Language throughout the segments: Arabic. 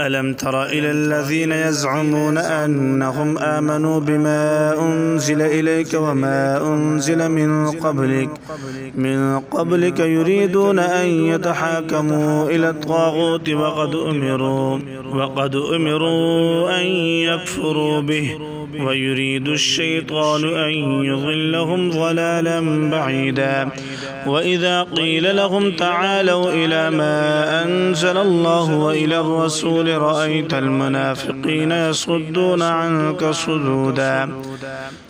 ألم تر إلى الذين يزعمون أنهم آمنوا بما أنزل إليك وما أنزل من قبلك يريدون أن يتحاكموا إلى الطاغوت وقد أمروا أن يكفروا به ويريد الشيطان أن يضلهم ضلالا بعيدا. وإذا قيل لهم تعالوا إلى ما أنزل الله وإلى الرسول رأيت المنافقين يصدون عنك صدودا.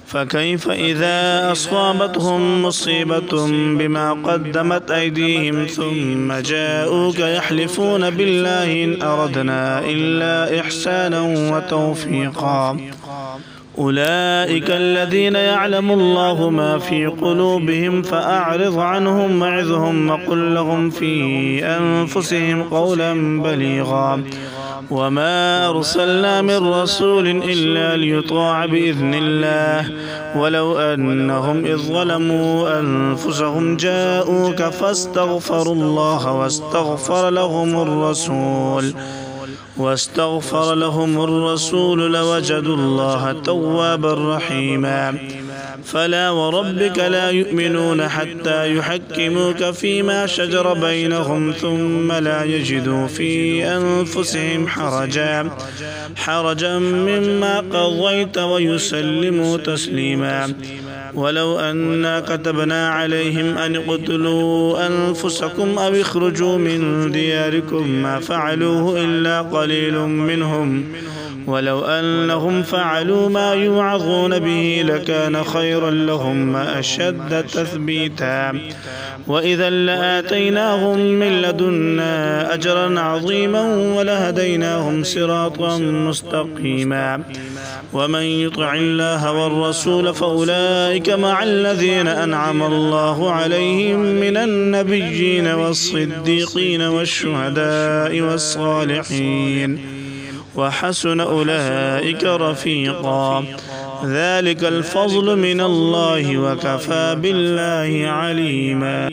فكيف إذا أصابتهم مصيبة بما قدمت أيديهم ثم جاءوك يحلفون بالله إن أردنا إلا إحسانا وتوفيقا. أولئك الذين يعلم الله ما في قلوبهم فأعرض عنهم وعظهم وقل لهم في أنفسهم قولا بليغا. وما أرسلنا من رسول إلا ليطاع بإذن الله ولو أنهم إذ ظلموا أنفسهم جاءوك فاستغفروا الله واستغفر لهم الرسول لوجدوا الله توابا رحيما. فلا وربك لا يؤمنون حتى يحكموك فيما شجر بينهم ثم لا يجدوا في أنفسهم حرجا مما قضيت ويسلموا تسليما. ولو أنا كتبنا عليهم أن اقتلوا أنفسكم أو اخرجوا من دياركم ما فعلوه إلا قليل منهم ولو أنهم فعلوا ما يوعظون به لكان خيرا لهم وأشد تثبيتا. وإذا لآتيناهم من لدنا أجرا عظيما ولهديناهم صراطا مستقيما. ومن يطع الله والرسول فأولئك مع الذين أنعم الله عليهم من النبيين والصديقين والشهداء والصالحين وحسن أولئك رفيقا. ذلك الفضل من الله وكفى بالله عليما.